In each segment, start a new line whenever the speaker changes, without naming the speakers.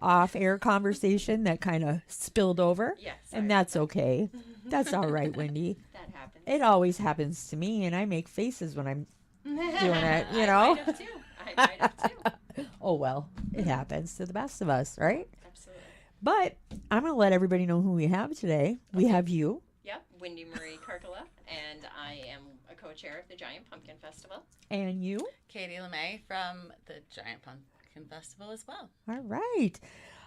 off-air conversation that kind of spilled over.
Yes.
And that's okay. That's all right, Wendy.
That happens.
It always happens to me, and I make faces when I'm doing it, you
I
know?
might have too. I might have too.
Oh, well, it happens to the best of us, right?
Absolutely.
But I'm going to let everybody know who we have today. We have you.
Yep, Wendy Marie Karkala, and I am a co-chair of the Giant Pumpkin Festival.
And you.
Katie LeMay from the Giant Pumpkin Festival as well.
All right.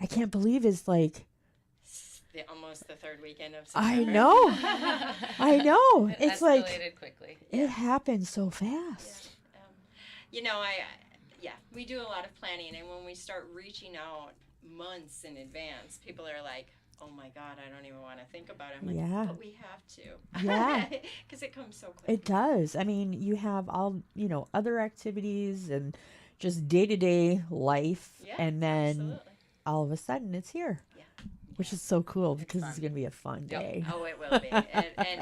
I can't believe it's like,
Almost the third weekend of
I
September.
know. I know.
It
It's
escalated
like,
quickly.
it happened so fast.
You know, we do a lot of planning, and when we start reaching out months in advance, people are like, oh my God, I don't even want to think about it. I'm like,
Yeah.
but we have to.
Yeah.
Because it comes so quickly.
It does. I mean, you have all, other activities and just day-to-day life.
Yeah,
and then
absolutely.
all of a sudden it's here.
Yeah.
Which is so cool because
fun.
it's going to be a fun day.
Oh, it will be. And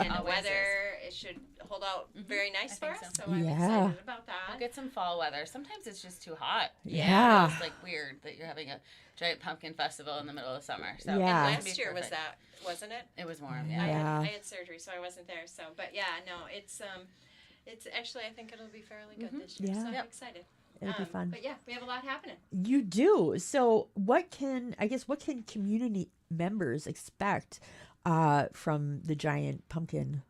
the
Always
weather, it should hold out very nice for
think
us.
so.
So I'm
Yeah.
excited about that.
We'll get some fall weather. Sometimes it's just too hot.
Yeah.
It's like weird that you're having a Giant Pumpkin Festival in the middle of summer. So
Yeah.
it should be
Last year was
perfect.
that, wasn't it?
It was warm,
Yeah.
yeah.
I had surgery, so I wasn't there. So, but yeah, no, it's actually, I think it'll be fairly good this year.
Yeah.
So I'm
Yep.
excited.
It'll be fun.
But yeah, we have a lot happening.
You do. So what can community members expect from the Giant Pumpkin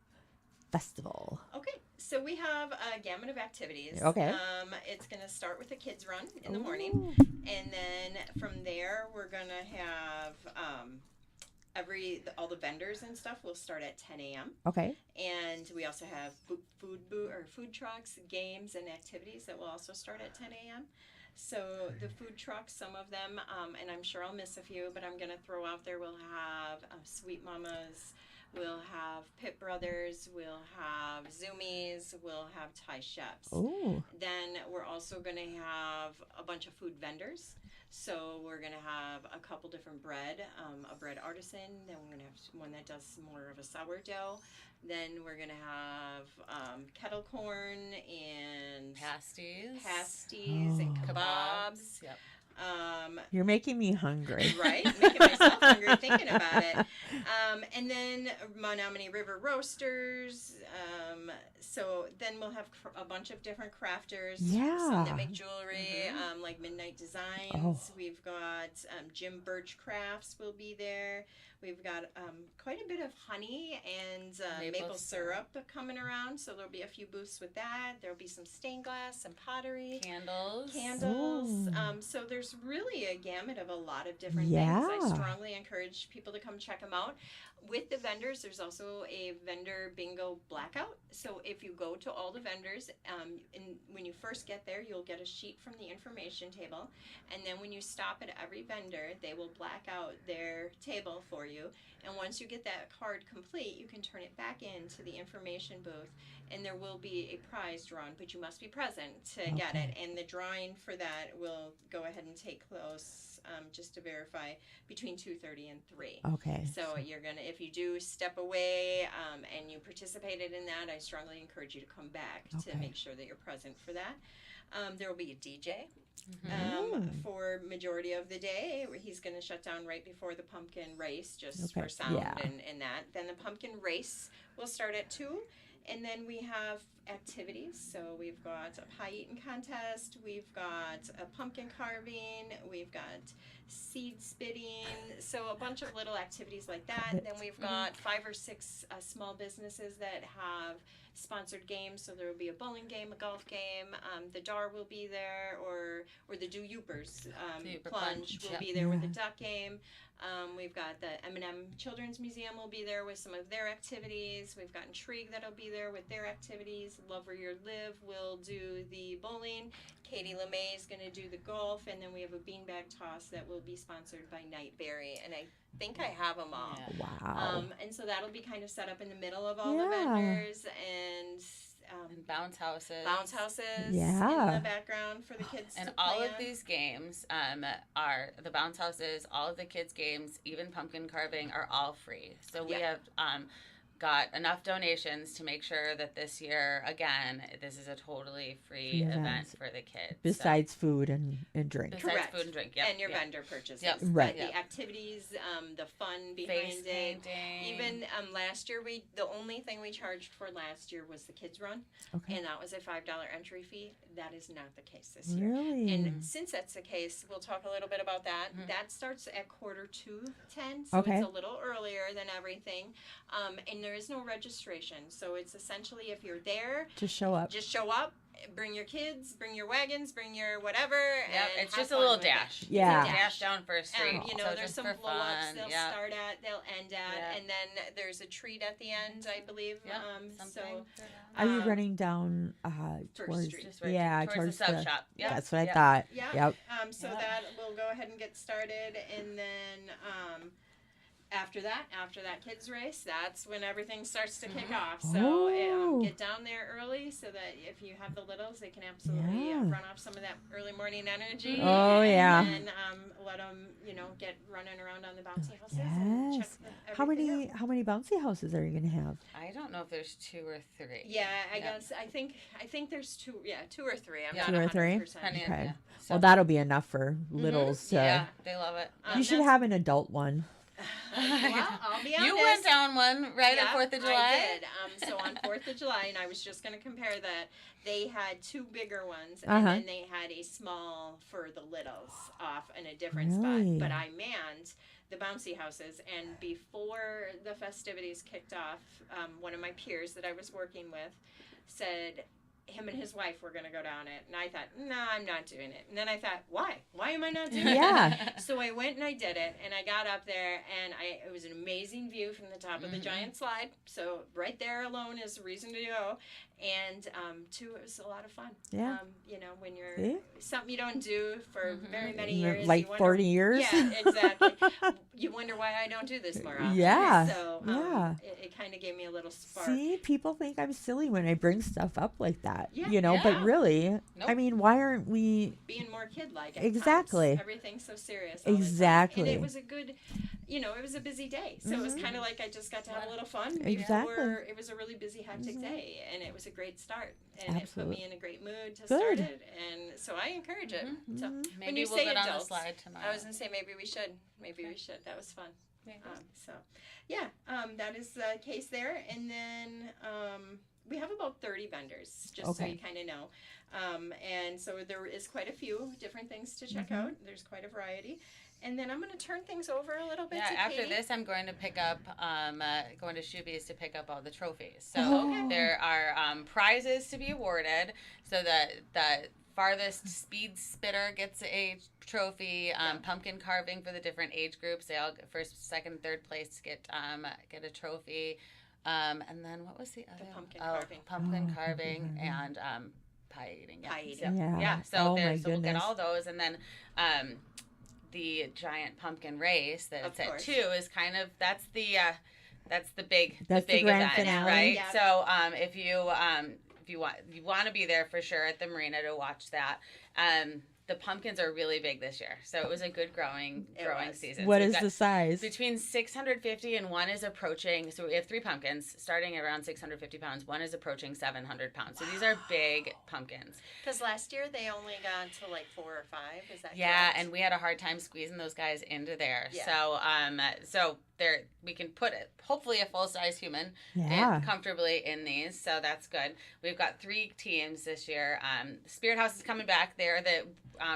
Festival?
Okay, so we have a gamut of activities.
Okay.
It's going to start with a kids run in the morning, and then from there we're going to have all the vendors and stuff will start at 10 a.m.
Okay.
And we also have food trucks, games, and activities that will also start at 10 a.m. So the food trucks, some of them, and I'm sure I'll miss a few, but I'm going to throw out there, we'll have Sweet Mamas, we'll have Pit Brothers, we'll have Zoomies, we'll have Thai Chefs.
Oh.
Then we're also going to have a bunch of food vendors. So we're going to have a couple different bread, a bread artisan, then we're going to have one that does more of a sourdough. Then we're going to have kettle corn and
Pasties.
And kebabs.
Yep.
You're making me hungry.
Right? Making myself hungry thinking about it. And then Menominee River Roasters. So then we'll have a bunch of different crafters.
Yeah.
Some that make jewelry, like Midnight Designs.
Oh.
We've got Jim Birch Crafts will be there. We've got quite a bit of honey and maple syrup coming around. So there'll be a few booths with that. There'll be some stained glass, some pottery.
Candles.
Ooh.
So there's really a gamut of a lot of different
Yeah.
things. I strongly encourage people to come check them out. With the vendors, there's also a vendor bingo blackout. So if you go to all the vendors, when you first get there, you'll get a sheet from the information table. And then when you stop at every vendor, they will black out their table for you. And once you get that card complete, you can turn it back into the information booth. And there will be a prize drawn, but you must be present to get it. And the drawing for that will go ahead and take close, just to verify, between 2:30 and 3.
Okay.
So you're gonna, if you do step away and you participated in that, I strongly encourage you to come back to make sure that you're present for that. There will be a DJ for majority of the day. He's going to shut down right before the pumpkin race, just for sound and that. Then the pumpkin race will start at 2. And then we have activities. So we've got a pie eating contest. We've got a pumpkin carving. We've got seed spitting. So a bunch of little activities like that. Then we've got 5 or 6 small businesses that have sponsored games. So there will be a bowling game, a golf game. The Dar will be there, or the Do Youpers plunge will be there with the duck game. We've got the M&M Children's Museum will be there with some of their activities. We've got Intrigue that'll be there with their activities. Love Where You Live will do the bowling. Katie LeMay is going to do the golf. And then we have a beanbag toss that will be sponsored by Nightberry. And I think I have them all.
Yeah.
Wow.
And so that'll be kind of set up in the middle of all the vendors. And
bounce houses.
in the background for the kids
And
to play
all of
on.
these games are the bounce houses, all of the kids' games, even pumpkin carving, are all free. So we have got enough donations to make sure that this year, again, this is a totally free
Free
event
events.
for the kids.
Besides food and drink.
Besides
Correct.
food and drink, yep.
And your vendor purchases.
Yep.
Right.
The
Yep.
activities, the fun behind
Face
it.
painting.
Even last year, the only thing we charged for last year was the kids run,
Okay.
and that was a $5 entry fee. That is not the case this year.
Really?
And since that's the case, we'll talk a little bit about that.
Mhm.
That starts at 9:45, so
Okay.
it's a little earlier than everything. And there is no registration, so it's essentially if you're there,
Just show up.
just show up. Bring your kids, bring your wagons, bring your whatever.
Yep,
and
it's
have
just a
fun
little
with it.
dash.
Yeah.
It's a dash down First Street.
And,
so
there's
just
some
for
blow ups
fun.
they'll
Yep.
start at, they'll end at,
Yeah.
and then there's a treat at the end, I believe.
Yep,
So
something.
Are you
um,
running down towards
Street.
Just right
yeah,
towards the sub shop. Yep.
That's what I
Yep.
thought.
yeah.
Yep.
So
Yep.
that we'll go ahead and get started, and then after that kids race, that's when everything starts to kick off. So
Oh.
get down there early so that if you have the littles, they can absolutely
Yeah.
run off some of that early morning energy.
Oh, yeah.
And let them, get running around on the bouncy houses and check
Yes.
everything out.
How many bouncy houses are you gonna have?
I don't know if there's 2 or 3.
Yeah, I
Yep.
guess I think there's 2 or 3. I'm
Yeah.
not
2 or 3?
100%.
Depending-
Okay.
yeah.
Well, that'll be enough for littles to.
Yeah, they love it.
You should
that's-
have an adult one.
Well, I'll be honest.
You went down one right
Yeah,
at 4th of July.
I did. So on 4th of July, and I was just going to compare that. They had 2 bigger ones, and
Uh-huh.
then they had a small for the littles off in a different
Really?
spot. But I manned the bouncy houses, and before the festivities kicked off, one of my peers that I was working with said him and his wife were going to go down it, and I thought, no, I'm not doing it. And then I thought, why am I not doing it?
Yeah.
So I went and I did it, and I got up there, and it was an amazing view from the top of the giant slide. So right there alone is a reason to go. And 2, it was a lot of fun.
Yeah.
When you're
See?
something you don't do for very many years,
Like
you wonder,
40 years?
Yeah, exactly. You wonder why I don't do this more often.
Yeah,
So
yeah.
it kind of gave me a little spark.
See, people think I'm silly when I bring stuff up like that.
Yeah.
But
Yeah.
really,
Nope.
I mean, why aren't we?
Being more kid-like. at
Exactly.
times. Everything's so serious. All the time.
Exactly.
And it was a good, it was a busy day. So it was kind of like I just got to have a little fun
Exactly.
before it was a really busy, hectic day. And it was a great start. And
Absolutely.
it put me in a great mood to
Good.
start it. And so I encourage it. So when
Maybe
you
we'll
say
go down the
adults,
slide tomorrow.
I was going to say maybe we should. Maybe we should. That was fun. That is the case there. And then we have about 30 vendors, just so
Okay.
you kind of know. And so there is quite a few different things to check out. There's quite a variety. And then I'm going to turn things over a little bit
Yeah,
to
after
Katie.
this, I'm going to pick up, going to Shuby's to pick up all the trophies. So
Oh.
there are prizes to be awarded. So the farthest speed spitter gets a trophy. Pumpkin carving for the different age groups. They all get first, second, third place get a trophy. And then what was the other?
pumpkin carving.
Pumpkin
Oh,
carving
pumpkin
and pie eating. Yeah.
Pie eating.
So,
Yeah.
yeah. So
Oh,
there,
my
so we'll get
goodness.
all those, and then the giant pumpkin race that
Of
it's at
course.
2 is kind of that's the big
That's the
big
grand
event,
finale.
right?
Yeah.
So if you want to be there for sure at the marina to watch that. The pumpkins are really big this year, so it was a good growing
was.
season.
What
So we've
is
got
the size?
between 650 and one is approaching. So we have 3 pumpkins starting at around 650 pounds. One is approaching 700 pounds. So these are big pumpkins.
Because last year they only got to like 4 or 5. Is that
Yeah,
correct?
and we had a hard time squeezing those guys into there.
Yeah.
So there we can put hopefully a full size human
Yeah.
comfortably in these. So that's good. We've got 3 teams this year. Spirit House is coming back. They're the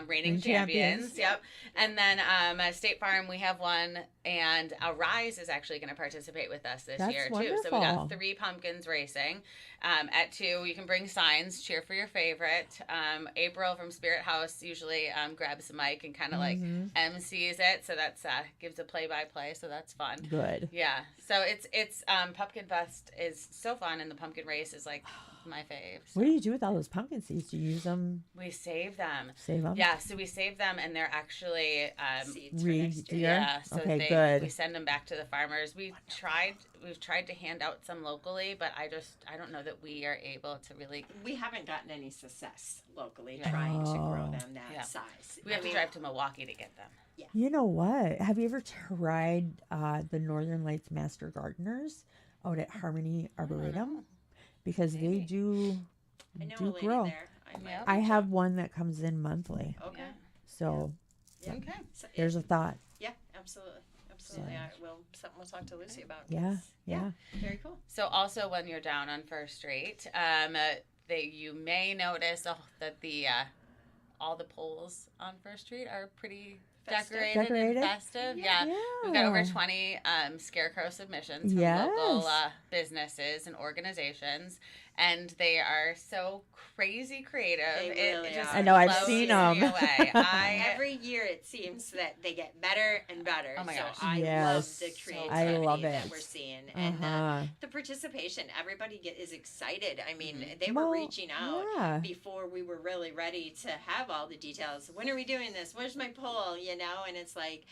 reigning champions. Yep. And then State Farm, we have one, and Rise is actually going to participate with us this
That's
year too. So we
wonderful.
got 3 pumpkins racing. At 2, you can bring signs, cheer for your favorite. April from Spirit House usually grabs the mic and kind of like MCs it, so that's gives a play-by-play, so that's fun.
Good.
Yeah, so it's Pumpkin Fest is so fun, and the pumpkin race is like my fave. So
What do you do with all those pumpkin seeds? Do you use them?
we save them.
Save them?
Yeah, so we save them, and they're actually
Seeds for
Reed
next year.
deer?
yeah. So
Okay, good.
we send them back to the farmers. We've tried to hand out some locally, but I don't know that we are able to really.
We haven't gotten any success locally
Yeah.
trying to grow
Oh.
them that
Yeah.
size.
We have to drive to Milwaukee to get them.
You know what? Have you ever tried the Northern Lights Master Gardeners? out at Harmony
I don't
Arboretum
know.
because they
Maybe.
do
I know a
do
lady
grow.
there. Might
Yep.
I
reach
have
out.
one that comes in monthly.
Okay.
Yeah.
So
Yeah.
Okay.
So
there's a thought.
yeah, absolutely. Absolutely.
So-
I will something we'll talk to Lucy about.
Yeah.
'Cause-
Yeah.
Very cool.
So also when you're down on First Street, you may notice that the all the poles on First Street are pretty
Festive.
decorated and festive.
Yeah.
Yeah. We've got over 20 scarecrow submissions from
Yes.
local businesses and organizations, and they are so crazy creative.
They really
just
are.
I know, I've
blows
seen
me
'em.
away.
Every year it seems that they get better and better.
Oh my
so
gosh.
I
Yes.
love the
So
creativity
I love
that
it.
we're seeing. And
Uh-huh.
the participation, everybody is excited. I mean,
Mhm.
they were
Well,
reaching out
Yeah.
before we were really ready to have all the details. When are we doing this? Where's my poll? And it's like,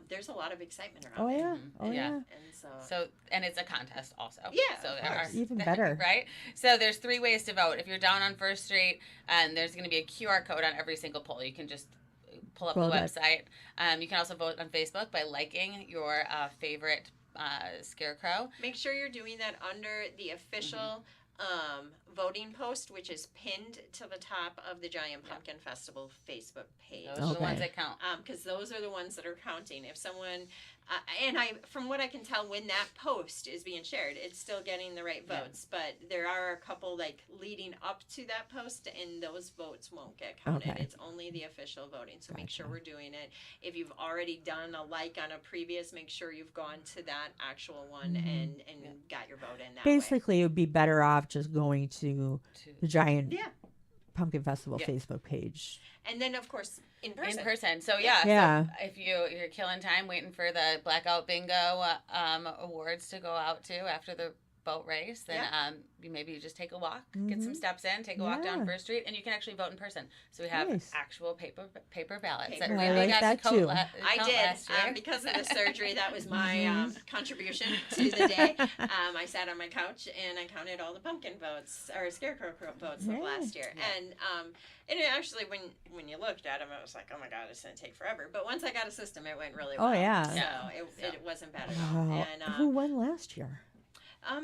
there's a lot of excitement around
Oh
it.
yeah.
Mhm.
Oh
Yeah.
yeah.
And
So, and it's a contest also.
Yeah,
So
of
there are
course.
Even better.
right? So there's 3 ways to vote. If you're down on First Street, and there's going to be a QR code on every single poll. You can just pull up
Pull
the
it up.
website. You can also vote on Facebook by liking your favorite scarecrow.
make sure you're doing that under the official voting post, which is pinned to the top of the Giant Pumpkin Festival Facebook page.
Those are the ones
Okay.
that count.
Because those are the ones that are counting. If someone, from what I can tell, when that post is being shared, it's still getting the right
Yeah.
votes. But there are a couple like leading up to that post, and those votes won't get counted.
Okay.
It's only the official voting. So make sure
Gotcha.
we're doing it. If you've already done a like on a previous, make sure you've gone to that actual one
Mhm.
and
Yeah.
got your vote in that way.
Basically, it would be better off just going to the Giant
Yeah.
Pumpkin Festival
Yeah.
Facebook page.
And then of course in person.
In person. So yeah.
Yeah.
So if you're killing time waiting for the Blackout Bingo awards to go out to after the boat race, then maybe you just take a walk, get some
Mhm.
steps in, take a walk down
Yeah.
First Street, and you can actually vote in person. So we have
Nice.
actual paper ballots.
Paper
we
I like
got
that
to
too.
I
count
did
last year.
because of the surgery. That was my
Mhm.
contribution to the day. I sat on my couch and I counted all the pumpkin votes or scarecrow votes of
Yeah.
last year.
Yeah.
And it actually, when you looked at them, it was like, oh my god, it's gonna take forever. But once I got a system, it went really well.
Oh, yeah.
So
Yeah.
it wasn't bad at all.
Wow.
And
Who won last year?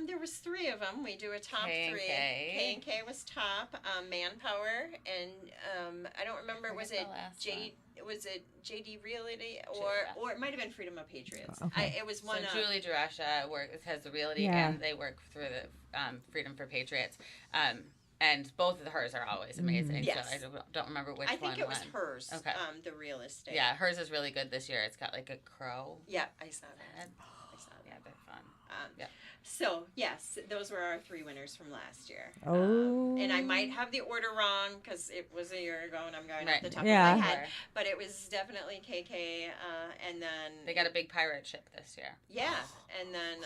there was 3 of them. We do a top
K and
3.
K.
K&K was top. Manpower and I don't remember. Was
forget
it
the last
Was it JD Realty
Yeah.
or it might have been Freedom of Patriots?
Okay.
It was
So
one.
Julie Durasha has the realty,
Yeah.
and they work through the Freedom for Patriots. And both of hers are always amazing.
Yes.
So I don't remember which
I
one
think it was
won.
hers.
Okay.
The real estate.
Yeah, hers is really good this year. It's got like a crow
Yeah, I saw that.
head.
I saw that.
Yeah, they're fun. Yeah.
So yes, those were our 3 winners from last year.
Oh.
And I might have the order wrong because it was a year ago, and I'm going
Right.
off the top
Yeah.
of my head. But it was definitely KK, and then
They got a big pirate ship this year.
yeah, and then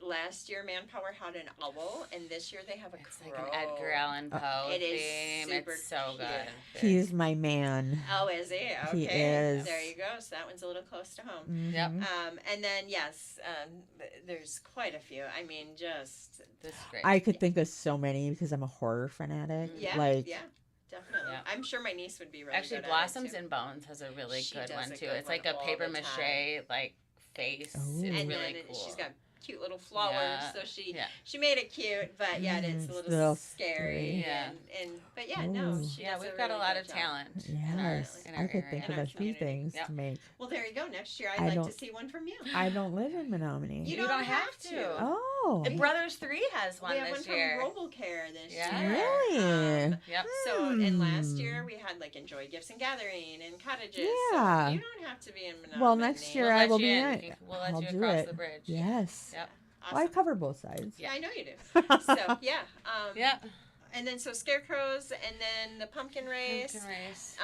last year Manpower had an owl, and this year they have a
It's
crow.
like an Edgar Allan Poe
It is
theme.
super
It's so
cute.
good.
He's my man.
Oh, is he? Okay.
He is.
There you go. So that one's a little close to home.
Yep.
Mhm.
And then yes, there's quite a few. I mean, just
This is great.
I could think of so many because I'm a horror fanatic.
yeah,
Like,
yeah, definitely.
Yeah.
I'm sure my niece would be really
Actually,
good
Blossoms
at it too.
and Bones has a really
She
good
does
one
a
too.
good
It's like
one
a
all
paper
the
mache like face.
Oh.
It's
And
really
then
cool.
she's got cute little flowers,
Yeah.
so she
Yeah.
she made it cute, but yet it's
Mm,
a
it's
little,
a little
scary.
scary.
Yeah.
And but yeah, no,
Ooh.
she
Yeah,
does
we've
a
got a
really
lot
good
of
job.
talent.
Yes,
in
I
our
could
area.
think
In
of
our
a few
community.
things
Yep.
to make.
Well, there you go. Next year,
I
I'd like to
don't-
see one from you.
I don't live in Menominee.
You
You
don't
don't have
have
to.
Oh.
The Brothers 3 has one
we have
this
one
year.
from RoboCare this
Yeah.
year.
Really?
Yep.
So, and last
Hmm.
year we had like Enjoy Gifts and Gathering and cottages.
Yeah.
So you don't have to be in Menominee.
Well, next year
We'll
I
let
will
you
be
in.
in.
We'll let
I'll
you
do
across
it.
the bridge.
Yes.
Yep.
Awesome.
Well, I cover both sides.
Yeah, I know you do. So yeah.
Yep.
And then so scarecrows, and then the pumpkin race.
Pumpkin race.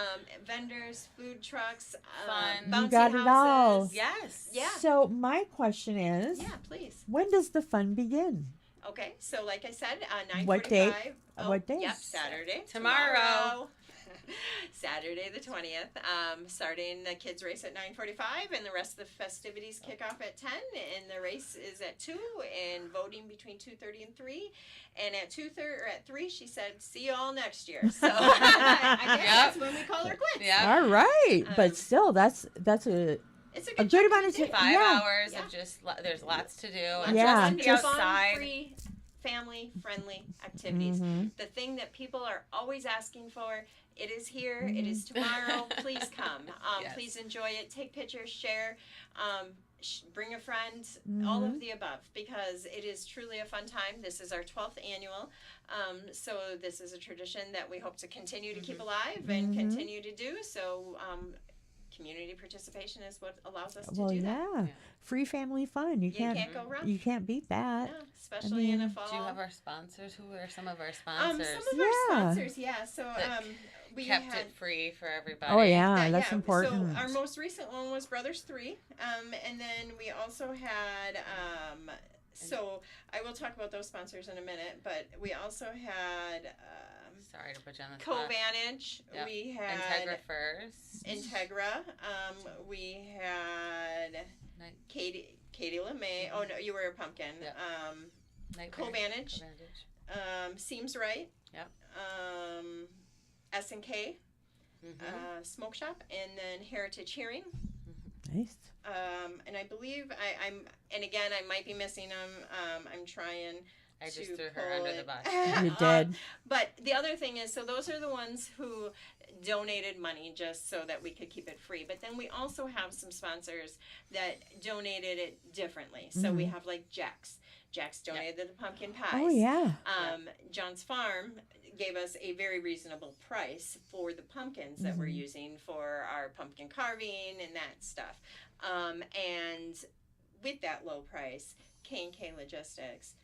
Vendors, food trucks,
Fun.
bouncy
You got it all.
houses.
Yes.
Yeah.
So my question is,
Yeah, please.
when does the fun begin?
Okay, so like I said, 9:45.
What date? What day?
Yep, Saturday.
Tomorrow.
Saturday the 20th. Starting the kids race at 9:45, and the rest of the festivities kick off at 10. And the race is at 2, and voting between 2:30 and 3. And at 2:30 or at 3, she said, "See you all next year." So I guess
Yep.
that's when we call her quits.
Yeah.
All right,
Um,
but still, that's a
It's a
a
good,
good
chunk
amount of
day.
time.
5
Yeah.
hours
Yeah.
of just there's lots to do. And
Yeah.
just be
Just
outside.
fun-free, family-friendly activities.
Mhm.
The thing that people are always asking for, it is here. It is tomorrow. Please come.
Yes.
Please enjoy it. Take pictures. Share. Bring a friend.
Mm-hmm.
All of the above, because it is truly a fun time. This is our 12th annual. So this is a tradition that we hope to continue to keep alive and
Mhm.
continue to do. So community participation is what allows us to
Well,
do that.
yeah. Free family fun. You can't
go wrong.
you can't beat that.
No, especially in a
mean,
fall.
Do you have our sponsors? Who are some of our
some
sponsors?
of our sponsors, yeah. So
That
we
kept
had
it free for everybody.
Oh yeah,
that,
that's
yeah.
important.
So our most recent one was Brothers 3, and then we also had. So I will talk about those sponsors in a minute, but we also had.
Sorry to put you on the spot.
Co-Vantage.
Yep.
We had
Integra First.
Integra. We had
Night-
Katie LeMay. Oh no, you were a pumpkin.
Yep. Nightmare.
Co-Vantage.
Co-Vantage.
Seems Right.
Yep.
S&K.
Mhm.
Smoke Shop, and then Heritage Hearing.
Nice.
And I believe I'm, and again, I might be missing them. I'm trying.
I just
to
threw her
pull
under
it.
the bus.
You did.
But the other thing is, so those are the ones who donated money just so that we could keep it free. But then we also have some sponsors that donated it differently. So we have like Jack's. Jack's donated the pumpkin pies.
Oh yeah.
John's Farm gave us a very reasonable price for the pumpkins that we're using for our pumpkin carving and that stuff. And with that low price, K&K Logistics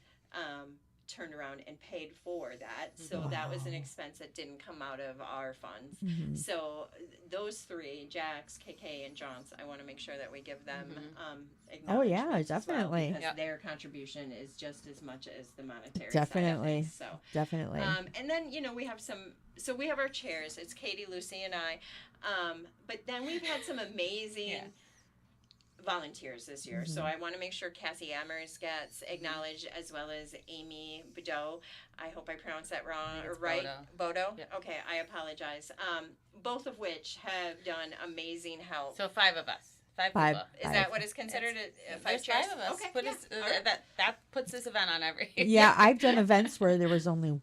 turned around and paid for that. So that was an expense that didn't come out of our funds. So those three, Jack's, KK, and John's, I want to make sure that we give them
Oh yeah,
acknowledgement as well,
definitely.
because their contribution is just as much as the monetary
Definitely.
side of it. So
Definitely.
and then we have some. So we have our chairs. It's Katie, Lucy, and I. But then we've had some amazing volunteers this year. So I want to make sure Cassie Amers gets acknowledged, as well as Amy Bodeau. I hope I pronounced that wrong or right. Bodeau.
Yep.
Okay, I apologize. Both of which have done amazing help.
So 5 of us. 5
Five.
people.
Is that what is considered a 5
There's
chairs?
5 of us.
Okay,
Put
yeah.
us,
All right.
that puts this event on every year.
Yeah, I've done events where there was only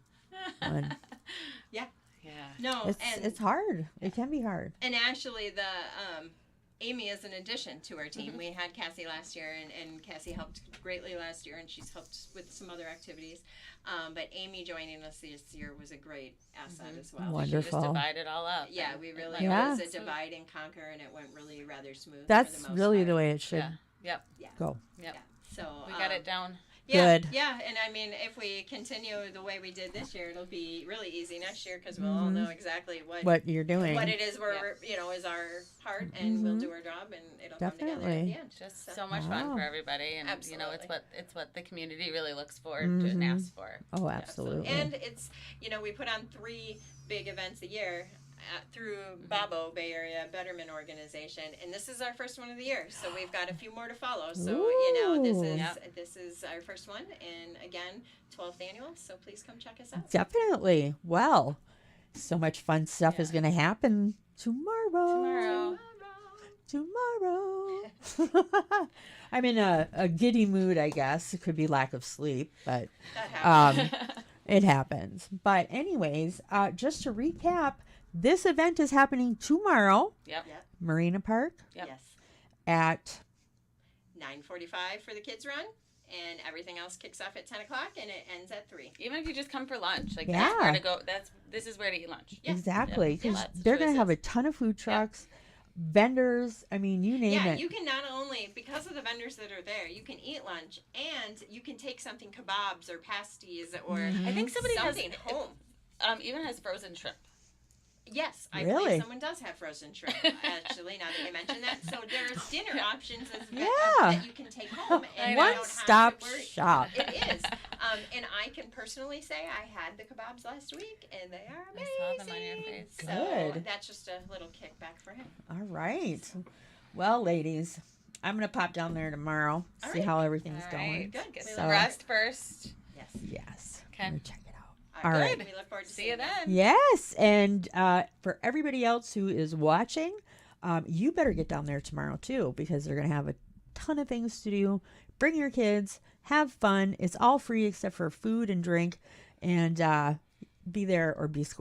one.
Yeah.
No,
It's hard. It can be hard.
And actually, the Amy is an addition to our team. We had Cassie last year, and Cassie helped greatly last year, and she's helped with some other activities. But Amy joining us this year was a great asset as well.
Wonderful.
Just divide it all up.
Yeah, we really
Yeah.
it was a divide and conquer, and it went really rather smooth.
That's
for the most
really
part.
the way it should
Yeah. Yep.
go.
Yep.
Yeah. So
We got it down.
Yeah,
Good.
Yeah, and I mean, if we continue the way we did this year, it'll be really easy next year, because we'll all know exactly what
You're doing.
what it is we're is our part, and we'll do our job, and it'll come together at
Definitely.
the end.
Just so much fun
Wow.
for everybody, and
Absolutely.
it's what the community really looks forward to and asks for.
Oh, absolutely.
And it's we put on 3 big events a year through Babo Bay Area Betterment Organization, and this is our first one of the year. So we've got a few more to follow. So this is our first one, and again, 12th annual. So please come check us out.
Definitely. Well, so much fun stuff is going to happen tomorrow. Tomorrow. I'm in a giddy mood, I guess. It could be lack of sleep, but
That happens.
it happens. But anyways, just to recap, this event is happening tomorrow,
Yep.
Marina Park,
Yep.
Yes.
at
9:45 for the kids run, and everything else kicks off at 10 o'clock, and it ends at 3.
Even if you just come for lunch, like
Yeah.
that's where to go. This is where to eat lunch.
Yeah.
exactly,
Yeah.
because
Lots of
they're going to have a
choices.
ton of food trucks, vendors. I mean, you name
Yeah,
it.
you can not only, because of the vendors that are there, you can eat lunch, and you can take something, kebabs or pasties or
I think somebody
something
has
home.
even has frozen shrimp.
Yes, I
Really?
believe someone does have frozen shrimp, actually, now that you mention that. So there's dinner options
Yeah.
that you can take home. And you don't have to
One-stop
worry.
shop.
It is. And I can personally say I had the kebabs last week, and they are
I
amazing.
saw them on your face.
So
Good.
that's just a little kickback for him.
All right. Well, ladies, I'm going to pop down there tomorrow,
All
see
right.
how everything's
All
going.
right.
Good. Get
So-
some
Rest first.
Yes.
Yes.
Okay.
I'm gonna check it out.
All
All
right.
right.
We look forward to
See
seeing
you then.
Yes. And for everybody else who is watching, You better get down there tomorrow too, because they're going to have a ton of things to do. Bring your kids, have fun. It's all free except for food and drink, and be there or be square.